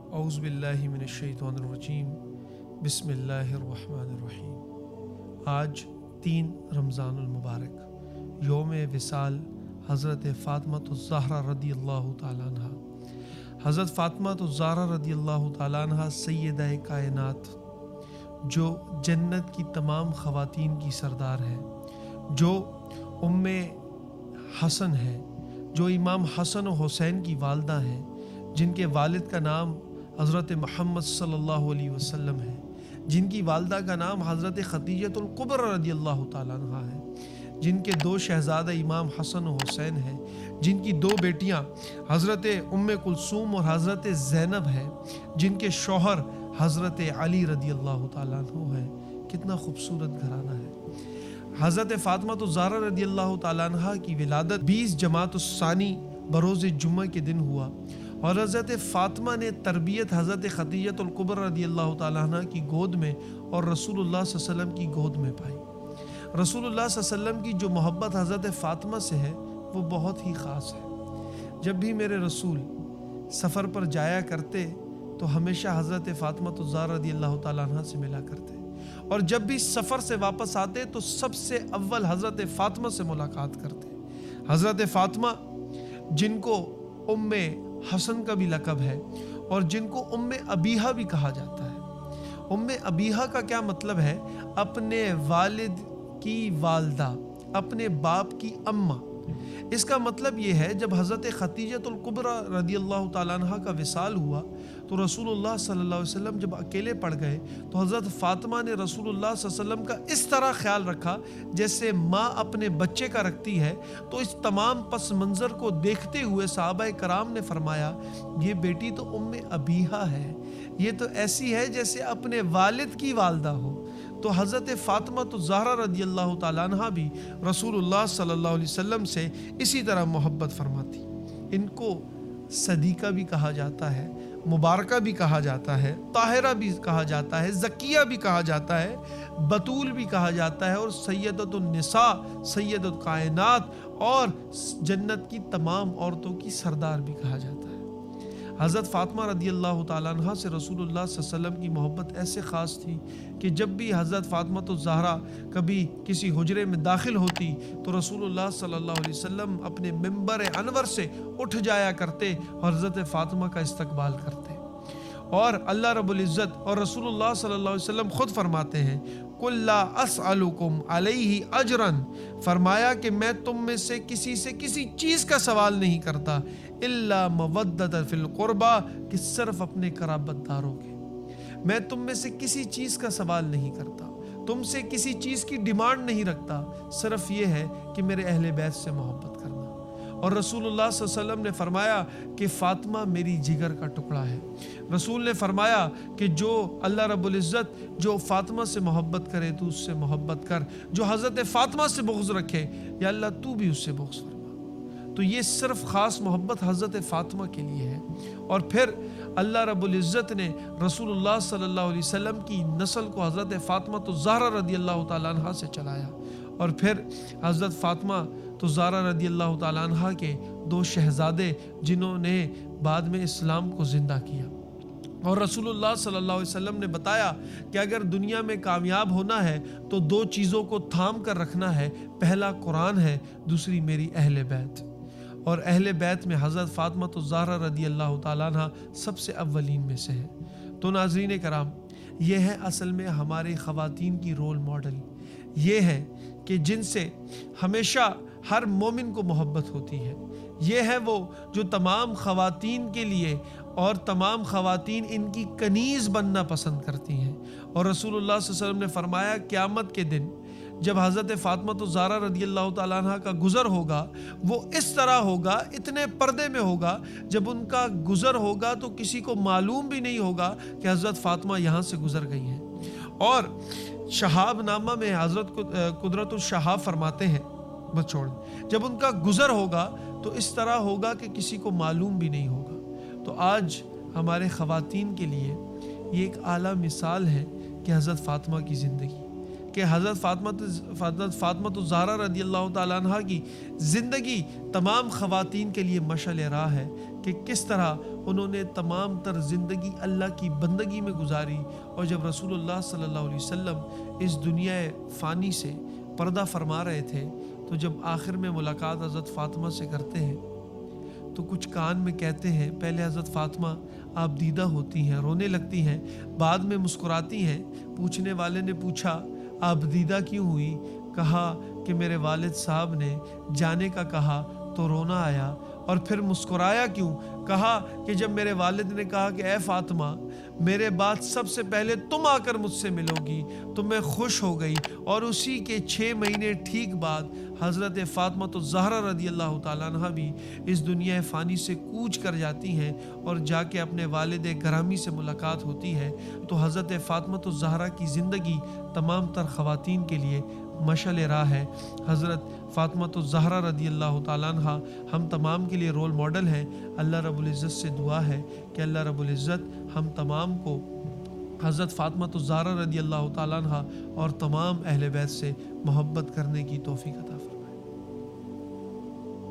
اعوذ باللہ من الشیطان الرجیم بسم اللہ الرحمن الرحیم۔ آج 3 رمضان المبارک، یوم وصال حضرت فاطمہ الزہرا رضی اللہ تعالیٰ عنہ۔ حضرت فاطمہ الزہرا رضی اللہ تعالیٰ عنہ سیدہ کائنات، جو جنت کی تمام خواتین کی سردار ہیں، جو ام حسن ہے، جو امام حسن و حسین کی والدہ ہیں، جن کے والد کا نام حضرت محمد صلی اللہ علیہ وسلم ہے، جن کی والدہ کا نام حضرت خدیجۃ الکبریٰ رضی اللہ تعالیٰ عنہ ہے، جن کے 2 شہزادہ امام حسن و حسین ہیں، جن کی 2 بیٹیاں حضرت ام کلثوم اور حضرت زینب ہیں، جن کے شوہر حضرت علی رضی اللہ تعالیٰ عنہ ہیں۔ کتنا خوبصورت گھرانہ ہے۔ حضرت فاطمہ الزہرا رضی اللہ تعالیٰ عنہ کی ولادت 20 جمادی الثانی بروز جمعہ کے دن ہوا، اور حضرت فاطمہ نے تربیت حضرت خدیجۃ الکبریٰ رضی اللہ تعالیٰ عنہ کی گود میں اور رسول اللہ صلی اللہ علیہ وسلم کی گود میں پائی۔ رسول اللہ صلی اللہ علیہ وسلم کی جو محبت حضرت فاطمہ سے ہے وہ بہت ہی خاص ہے۔ جب بھی میرے رسول سفر پر جایا کرتے تو ہمیشہ حضرت فاطمہ الزہرا رضی اللہ تعالیٰ عنہ سے ملا کرتے، اور جب بھی سفر سے واپس آتے تو سب سے اول حضرت فاطمہ سے ملاقات کرتے۔ حضرت فاطمہ، جن کو ام حسن کا بھی لقب ہے اور جن کو ام ابیہا بھی کہا جاتا ہے۔ ام ابیہا کا کیا مطلب ہے؟ اپنے والد کی والدہ، اپنے باپ کی اماں۔ اس کا مطلب یہ ہے جب حضرت خدیجۃ الکبریٰ رضی اللہ تعالیٰ عنہ کا وصال ہوا تو رسول اللہ صلی اللہ علیہ وسلم جب اکیلے پڑ گئے تو حضرت فاطمہ نے رسول اللہ صلی اللہ علیہ وسلم کا اس طرح خیال رکھا جیسے ماں اپنے بچے کا رکھتی ہے۔ تو اس تمام پس منظر کو دیکھتے ہوئے صحابہ کرام نے فرمایا، یہ بیٹی تو ام ابیہا ہے، یہ تو ایسی ہے جیسے اپنے والد کی والدہ ہو۔ تو حضرت فاطمہ الزہرا رضی اللہ تعالیٰ عنہ بھی رسول اللہ صلی اللہ علیہ وسلم سے اسی طرح محبت فرماتی۔ ان کو صدیقہ بھی کہا جاتا ہے، مبارکہ بھی کہا جاتا ہے، طاہرہ بھی کہا جاتا ہے، زکیہ بھی کہا جاتا ہے، بطول بھی کہا جاتا ہے، اور سیدۃ النساء، سیدۃ کائنات اور جنت کی تمام عورتوں کی سردار بھی کہا جاتا ہے۔ حضرت فاطمہ رضی اللہ تعالیٰ عنہ سے رسول اللہ صلی اللہ علیہ وسلم کی محبت ایسے خاص تھی کہ جب بھی حضرت فاطمہ الزہرا کبھی کسی حجرے میں داخل ہوتی تو رسول اللہ صلی اللہ علیہ وسلم اپنے منبر انور سے اٹھ جایا کرتے اور حضرت فاطمہ کا استقبال کرتے۔ اور اللہ رب العزت اور رسول اللہ صلی اللہ علیہ وسلم خود فرماتے ہیں، قُلْ لَا أَسْأَلُكُمْ عَلَيْهِ أَجْرًا، فرمایا کہ میں تم میں سے کسی چیز کا سوال نہیں کرتا، إِلَّا مَوَدَّةً فِي الْقُرْبَى، کہ صرف اپنے قرابت داروں کے۔ میں تم میں سے کسی چیز کا سوال نہیں کرتا، تم سے کسی چیز کی ڈیمانڈ نہیں رکھتا، صرف یہ ہے کہ میرے اہل بیت سے محبت کرنا۔ اور رسول اللہ صلی اللہ علیہ وسلم نے فرمایا کہ فاطمہ میری جگر کا ٹکڑا ہے۔ رسول نے فرمایا کہ جو اللہ رب العزت جو فاطمہ سے محبت کرے تو اس سے محبت کر، جو حضرت فاطمہ سے بغض رکھے یا اللہ تو بھی اس سے بغض فرما۔ تو یہ صرف خاص محبت حضرت فاطمہ کے لیے ہے۔ اور پھر اللہ رب العزت نے رسول اللہ صلی اللہ علیہ وسلم کی نسل کو حضرت فاطمہ الزہرا رضی اللہ تعالیٰ عنہ سے چلایا، اور پھر حضرت فاطمہ الزہرا رضی اللہ تعالیٰ عنہ کے 2 شہزادے جنہوں نے بعد میں اسلام کو زندہ کیا۔ اور رسول اللہ صلی اللہ علیہ وسلم نے بتایا کہ اگر دنیا میں کامیاب ہونا ہے تو 2 چیزوں کو تھام کر رکھنا ہے، پہلا قرآن ہے، دوسری میری اہل بیت۔ اور اہل بیت میں حضرت فاطمہ الزہرا رضی اللہ تعالیٰ عنہ سب سے اولین میں سے ہے۔ تو ناظرین کرام، یہ ہے اصل میں ہمارے خواتین کی رول ماڈل، یہ ہے کہ جن سے ہمیشہ ہر مومن کو محبت ہوتی ہے۔ یہ ہے وہ جو تمام خواتین کے لیے اور تمام خواتین ان کی کنیز بننا پسند کرتی ہیں۔ اور رسول اللہ صلی اللہ علیہ وسلم نے فرمایا قیامت کے دن جب حضرت فاطمہ الزہرا رضی اللہ تعالیٰ عنہ کا گزر ہوگا، وہ اس طرح ہوگا، اتنے پردے میں ہوگا، جب ان کا گزر ہوگا تو کسی کو معلوم بھی نہیں ہوگا کہ حضرت فاطمہ یہاں سے گزر گئی ہیں۔ اور شہاب نامہ میں حضرت قدرت الشہاب فرماتے ہیں، بس چھوڑیں، جب ان کا گزر ہوگا تو اس طرح ہوگا کہ کسی کو معلوم بھی نہیں ہوگا۔ تو آج ہمارے خواتین کے لیے یہ ایک اعلیٰ مثال ہے کہ حضرت فاطمہ کی زندگی، کہ حضرت فاطمہ الزہرا رضی اللہ تعالیٰ عنہ کی زندگی تمام خواتین کے لیے مشعل راہ ہے کہ کس طرح انہوں نے تمام تر زندگی اللہ کی بندگی میں گزاری، اور جب رسول اللہ صلی اللہ علیہ وسلم اس دنیا فانی سے پردہ فرما رہے تھے تو جب آخر میں ملاقات حضرت فاطمہ سے کرتے ہیں تو کچھ کان میں کہتے ہیں۔ پہلے حضرت فاطمہ آپ دیدہ ہوتی ہیں، رونے لگتی ہیں، بعد میں مسکراتی ہیں۔ پوچھنے والے نے پوچھا آپ دیدہ کیوں ہوئی؟ کہا کہ میرے والد صاحب نے جانے کا کہا تو رونا آیا۔ اور پھر مسکرایا کیوں؟ کہا کہ جب میرے والد نے کہا کہ اے فاطمہ میرے بعد سب سے پہلے تم آ کر مجھ سے ملو گی تو میں خوش ہو گئی۔ اور اسی کے 6 مہینے ٹھیک بعد حضرت فاطمہ الزہرا رضی اللہ تعالیٰ عنہ بھی اس دنیا فانی سے کوچ کر جاتی ہیں اور جا کے اپنے والد گرامی سے ملاقات ہوتی ہے۔ تو حضرت فاطمہ الزہرا کی زندگی تمام تر خواتین کے لیے مشعل راہ ہے۔ حضرت فاطمہ الزہرا رضی اللہ تعالیٰ عنہ ہم تمام کے لیے رول ماڈل ہیں۔ اللہ رب العزت سے دعا ہے کہ اللہ رب العزت ہم تمام کو حضرت فاطمہ الزہرا رضی اللہ تعالیٰ عنہ اور تمام اہل بیت سے محبت کرنے کی توفیق عطا فرمائے۔